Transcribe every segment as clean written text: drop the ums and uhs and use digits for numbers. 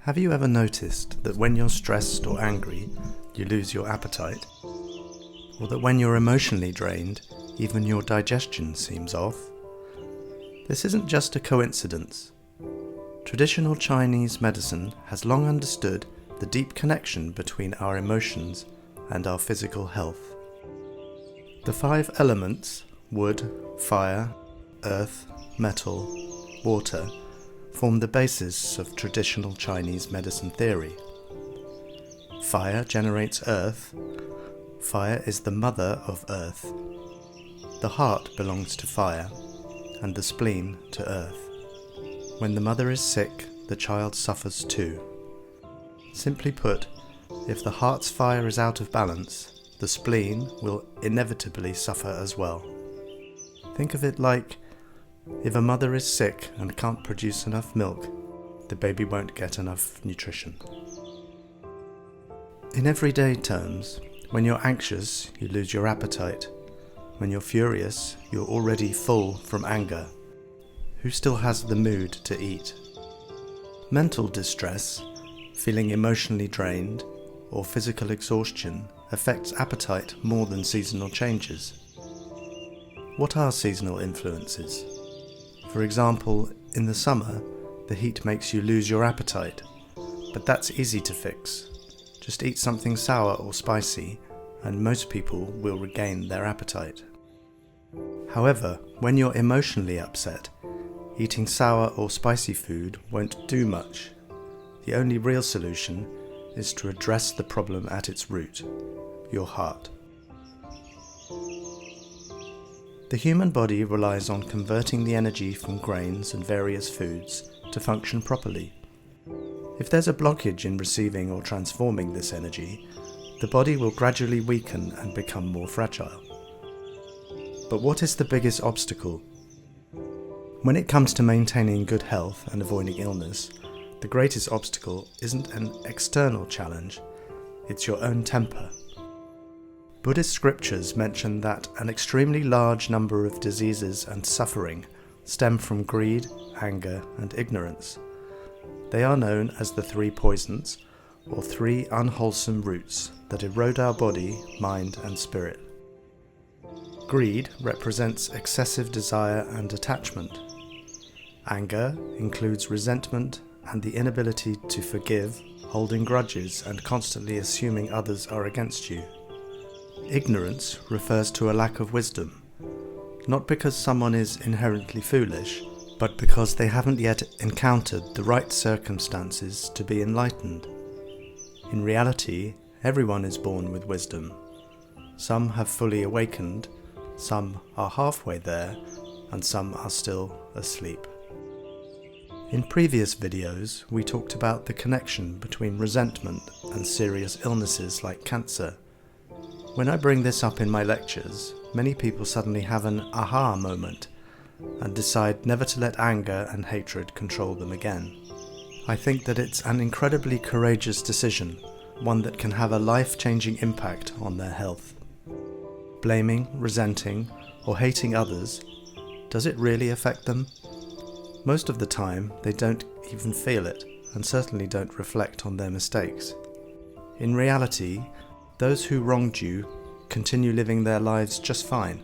Have you ever noticed that when you're stressed or angry, you lose your appetite? Or that when you're emotionally drained, even your digestion seems off? This isn't just a coincidence. Traditional Chinese medicine has long understood the deep connection between our emotions and our physical health. The 5 elements, wood, fire, earth, metal, water, form the basis of traditional Chinese medicine theory. Fire generates earth. Fire is the mother of earth. The heart belongs to fire, and the spleen to earth. When the mother is sick, the child suffers too. Simply put, if the heart's fire is out of balance, the spleen will inevitably suffer as well. Think of it like, if a mother is sick and can't produce enough milk, the baby won't get enough nutrition. In everyday terms, when you're anxious, you lose your appetite. When you're furious, you're already full from anger. Who still has the mood to eat? Mental distress, feeling emotionally drained, or physical exhaustion affects appetite more than seasonal changes. What are seasonal influences? For example, in the summer, the heat makes you lose your appetite, but that's easy to fix. Just eat something sour or spicy, and most people will regain their appetite. However, when you're emotionally upset, eating sour or spicy food won't do much. The only real solution is to address the problem at its root, your heart. The human body relies on converting the energy from grains and various foods to function properly. If there's a blockage in receiving or transforming this energy, the body will gradually weaken and become more fragile. But what is the biggest obstacle? When it comes to maintaining good health and avoiding illness, the greatest obstacle isn't an external challenge, it's your own temper. Buddhist scriptures mention that an extremely large number of diseases and suffering stem from greed, anger, and ignorance. They are known as the 3 poisons, or 3 unwholesome roots that erode our body, mind, and spirit. Greed represents excessive desire and attachment. Anger includes resentment and the inability to forgive, holding grudges, and constantly assuming others are against you. Ignorance refers to a lack of wisdom, not because someone is inherently foolish, but because they haven't yet encountered the right circumstances to be enlightened. In reality, everyone is born with wisdom. Some have fully awakened, some are halfway there, and some are still asleep. In previous videos, we talked about the connection between resentment and serious illnesses like cancer. When I bring this up in my lectures, many people suddenly have an aha moment and decide never to let anger and hatred control them again. I think that it's an incredibly courageous decision, one that can have a life-changing impact on their health. Blaming, resenting, or hating others, does it really affect them? Most of the time, they don't even feel it, and certainly don't reflect on their mistakes. In reality, those who wronged you continue living their lives just fine,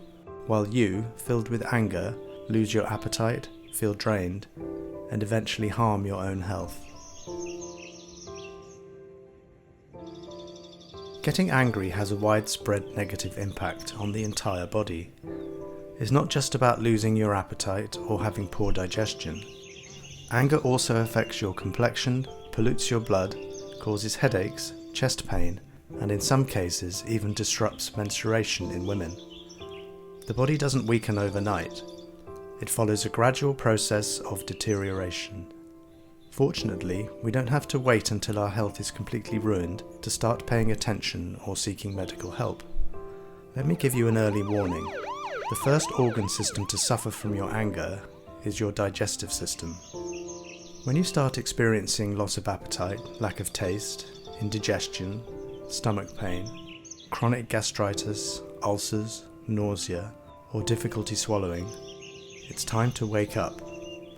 while you, filled with anger, lose your appetite, feel drained, and eventually harm your own health. Getting angry has a widespread negative impact on the entire body. It's not just about losing your appetite or having poor digestion. Anger also affects your complexion, pollutes your blood, causes headaches, chest pain, and in some cases even disrupts menstruation in women. The body doesn't weaken overnight. It follows a gradual process of deterioration. Fortunately, we don't have to wait until our health is completely ruined to start paying attention or seeking medical help. Let me give you an early warning. The first organ system to suffer from your anger is your digestive system. When you start experiencing loss of appetite, lack of taste, indigestion, stomach pain, chronic gastritis, ulcers, nausea, or difficulty swallowing, it's time to wake up.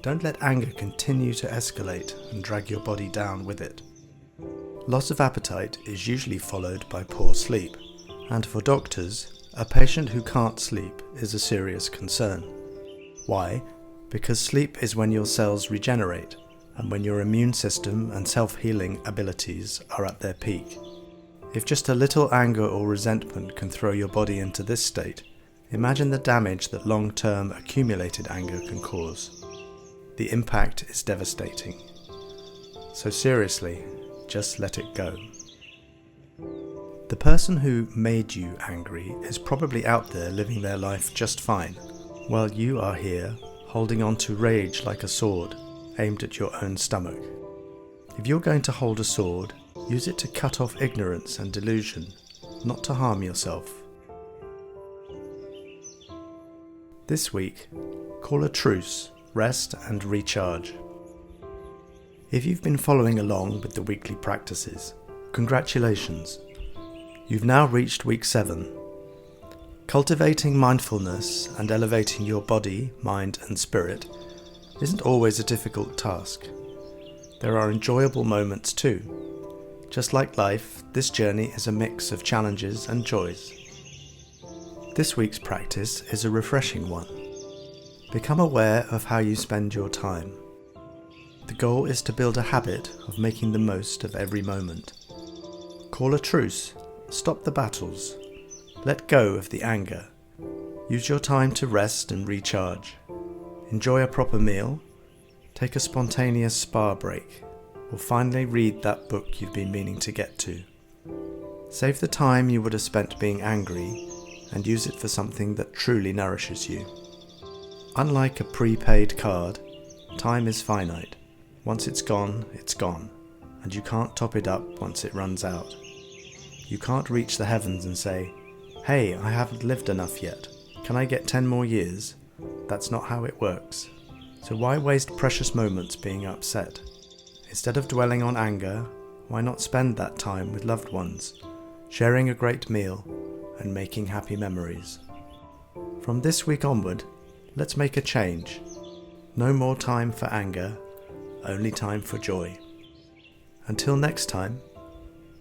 Don't let anger continue to escalate and drag your body down with it. Loss of appetite is usually followed by poor sleep, and for doctors, a patient who can't sleep is a serious concern. Why? Because sleep is when your cells regenerate and when your immune system and self-healing abilities are at their peak. If just a little anger or resentment can throw your body into this state, imagine the damage that long-term accumulated anger can cause. The impact is devastating. So seriously, just let it go. The person who made you angry is probably out there living their life just fine, while you are here holding on to rage like a sword aimed at your own stomach. If you're going to hold a sword, use it to cut off ignorance and delusion, not to harm yourself. This week, call a truce, rest and recharge. If you've been following along with the weekly practices, congratulations. You've now reached week 7. Cultivating mindfulness and elevating your body, mind and spirit isn't always a difficult task. There are enjoyable moments too. Just like life, this journey is a mix of challenges and joys. This week's practice is a refreshing one. Become aware of how you spend your time. The goal is to build a habit of making the most of every moment. Call a truce, stop the battles, let go of the anger. Use your time to rest and recharge. Enjoy a proper meal, take a spontaneous spa break, or finally read that book you've been meaning to get to. Save the time you would have spent being angry and use it for something that truly nourishes you. Unlike a prepaid card, time is finite. Once it's gone, and you can't top it up once it runs out. You can't reach the heavens and say, "Hey, I haven't lived enough yet. Can I get 10 more years?" That's not how it works. So why waste precious moments being upset? Instead of dwelling on anger, why not spend that time with loved ones, sharing a great meal, and making happy memories? From this week onward, let's make a change. No more time for anger, only time for joy. Until next time,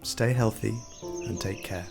stay healthy and take care.